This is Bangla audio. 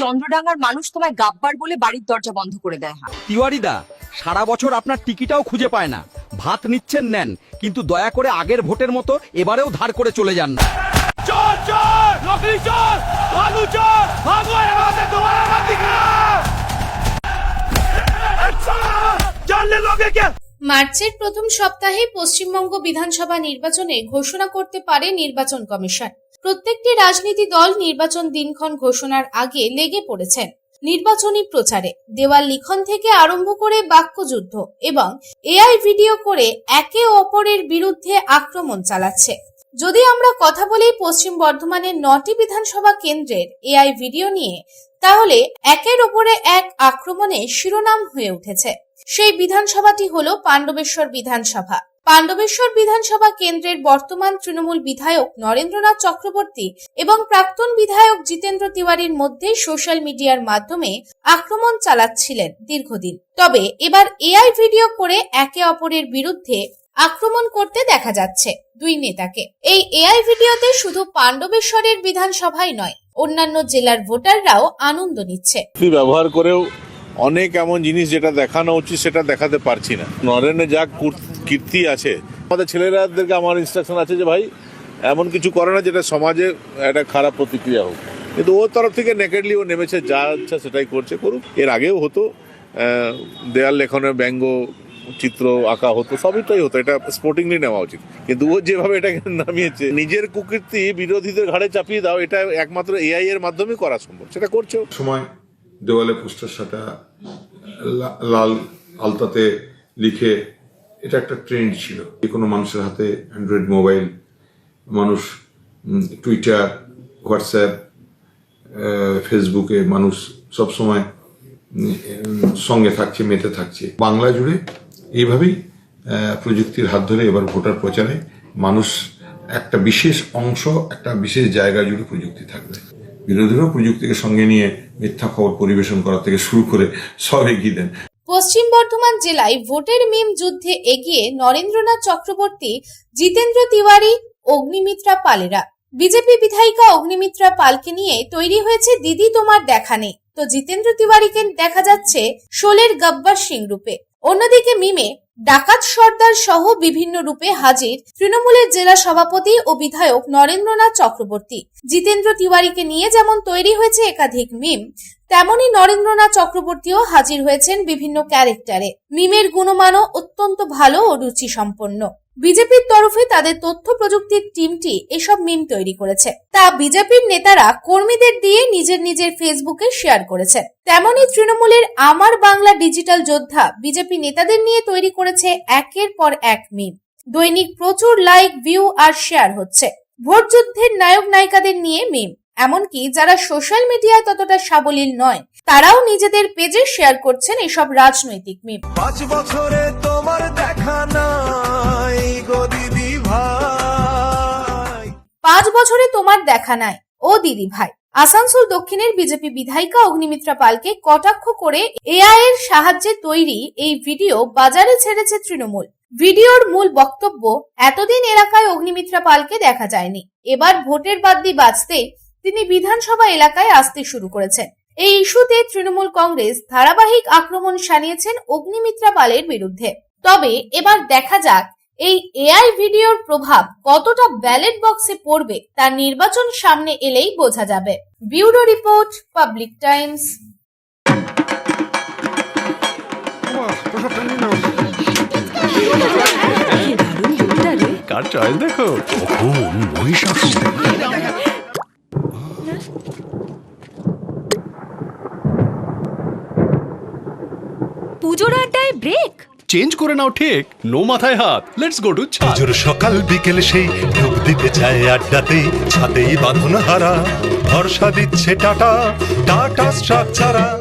চন্দ্রডাঙ্গার মানুষ তোমায় গাব্বার বলে বাড়ির দরজা বন্ধ করে দেয়। তিওয়ারি দা, সারা বছর আপনার টিকিটাও খুঁজে পায় না। ভাত নিচ্ছেন নেন, কিন্তু দয়া করে আগের ভোটের মতো এবারেও ধার করে চলে যান না। মার্চের প্রথম সপ্তাহে পশ্চিমবঙ্গ বিধানসভা নির্বাচনে ঘোষণা করতে পারে নির্বাচন কমিশন। প্রত্যেকটি রাজনীতি দল নির্বাচন দিনক্ষণ ঘোষণার আগে লেগে পড়েছেন নির্বাচনী প্রচারে। দেওয়াল লিখন থেকে আরম্ভ করে বাক্যযুদ্ধ এবং এআই ভিডিও করে একে অপরের বিরুদ্ধে আক্রমণ চালাচ্ছে। যদি আমরা কথা বলি পশ্চিম বর্ধমানের 9টি বিধানসভা কেন্দ্রের এআই ভিডিও নিয়ে, তাহলে একের ওপরে এক আক্রমণে শিরোনাম হয়ে উঠেছে। সেই বিধানসভাটি হলো পাণ্ডবেশ্বর বিধানসভা। পাণ্ডবেশ্বর বিধানসভা কেন্দ্রের বর্তমান তৃণমূল বিধায়ক নরেন্দ্রনাথ চক্রবর্তী এবং প্রাক্তন বিধায়ক জিতেন্দ্র তিওয়ারির মধ্যে সোশ্যাল মিডিয়ার মাধ্যমে আক্রমণ চালাচ্ছিলেন দীর্ঘদিন। তবে এবার এআই ভিডিও করে একে অপরের বিরুদ্ধে আক্রমণ করতে দেখা যাচ্ছে দুই নেতাকে। এই এআই ভিডিওতে শুধু পাণ্ডবেশ্বরের বিধানসভাই নয়, অন্যান্য জেলার ভোটাররাও আনন্দ নিচ্ছে। ব্যবহার করেও অনেক এমন জিনিস যেটা দেখানো উচিত সেটা দেখাতে পারছি না। নরেনের যা কীর্তি আছে, আমাদের ছেলেরাদেরকে আমার ইনস্ট্রাকশন আছে যে ভাই এমন কিছু করে না যেটা সমাজে একটা খারাপ প্রতিক্রিয়া হোক, কিন্তু ওর তরফ থেকে নেকেডলি ও নেমেছে, যা ইচ্ছা সেটাই করছে, করুক। এর আগেও হতো, দেয়াল লেখনের ব্যঙ্গ চিত্র আঁকা হতো, সবইটাই হতো, এটা স্পোর্টিংলি নেওয়া উচিত। কিন্তু ও যেভাবে এটাকে নামিয়েছে, নিজের কুকীর্তি বিরোধীদের ঘাড়ে চাপিয়ে দাও, এটা একমাত্র এআই এর মাধ্যমে করা সম্ভব, সেটা করছে সময়। দেওয়ালে পোস্টার সাটা, লাল আলতাতে লিখে, এটা একটা ট্রেন্ড ছিল। যে কোনো মানুষের হাতে অ্যান্ড্রয়েড মোবাইল, মানুষ টুইটার, হোয়াটসঅ্যাপ, ফেসবুকে মানুষ সবসময় সঙ্গে থাকছে, মেতে থাকছে। বাংলা জুড়ে এইভাবেই প্রযুক্তির হাত ধরে এবার ভোটার প্রচারে মানুষ একটা বিশেষ অংশ, একটা বিশেষ জায়গা জুড়ে প্রযুক্তি থাকবে। বিরোধীরাও প্রযুক্তিকে সঙ্গে নিয়ে মিথ্যা খবর পরিবেশন করা থেকে শুরু করে সব এগিয়ে দেন। পশ্চিম বর্ধমান জেলায় ভোটের মিম যুদ্ধে এগিয়ে নরেন্দ্রনাথ চক্রবর্তী, জিতেন্দ্র তিওয়ারি, অগ্নিমিত্রা পালেরা। বিজেপি বিধায়িকা অগ্নিমিত্রা পালকে নিয়ে তৈরি হয়েছে দিদি তোমার দেখা নেই, তো জিতেন্দ্র তিওয়ারিকে দেখা যাচ্ছে শোলের গব্বর সিং রূপে। অন্যদিকে মিমে ডাকাত সর্দার সহ বিভিন্ন রূপে হাজির তৃণমূলের জেলা সভাপতি ও বিধায়ক নরেন্দ্রনাথ চক্রবর্তী। জিতেন্দ্র তিওয়ারিকে নিয়ে যেমন তৈরি হয়েছে একাধিক মিম, তেমনি নরেন্দ্রনাথ চক্রবর্তীও হাজির হয়েছেন বিভিন্ন ক্যারেক্টারে। মিমের গুণমানও অত্যন্ত ভালো ও রুচি সম্পন্ন। বিজেপির তরফে তাদের তথ্য প্রযুক্তির টিমটি এসব মিম তৈরি করেছে, তা বিজেপির নেতারা কর্মীদের দিয়ে নিজের ফেসবুকে শেয়ার করেছে। তেমনি তৃণমূলের আমার বাংলা ডিজিটাল যোদ্ধা বিজেপি নেতাদের নিয়ে তৈরি করেছে একের পর এক মিম। দৈনিক প্রচুর লাইক, ভিউ আর শেয়ার হচ্ছে। ভোট যুদ্ধের নায়ক নায়িকাদের নিয়ে মিম, এমনকি যারা সোশ্যাল মিডিয়ায় ততটা সাবলীল নয়, তারাও নিজেদের পেজে শেয়ার করছেন এসব রাজনৈতিক মিম। 5 বছরে তোমার দেখা নাই গো দিদি ভাই, 5 বছরে তোমার দেখা নাই ও দিদি ভাই। আসানসোল দক্ষিণের বিজেপি বিধায়িকা অগ্নিমিত্রা পালকে কটাক্ষ করে এআই এর সাহায্যে তৈরি এই ভিডিও বাজারে ছেড়েছে তৃণমূল। ভিডিওর মূল বক্তব্য, এতদিন এলাকায় অগ্নিমিত্রা পালকে দেখা যায়নি, এবার ভোটের বাদ্যি বাজতেই তিনি বিধানসভা এলাকায় আসতে শুরু করেছেন। এই ইস্যুতে তৃণমূল কংগ্রেস ধারাবাহিক আক্রমণ শানিয়েছেন অগ্নিমিত্রা পালের বিরুদ্ধে। তবে এবার দেখা যাক এই এআই ভিডিওর প্রভাব কতটা ব্যালট বক্সে পড়বে, তা নির্বাচন সামনে এলেই বোঝা যাবে। Bureau report, public times. কার চয়েস দেখো, পুজোর আড্ডায় ব্রেক চেঞ্জ করে নাও ঠিক, নো মাথায় হাত। লেটস গো টু পুজোর সকাল বিকেল সেই ডুব দিতে চায় আড্ডাতে, ছাদেই বাঁধন হারা ভরসা দিচ্ছে টাটা, টাটা স্ট্রাকচারা।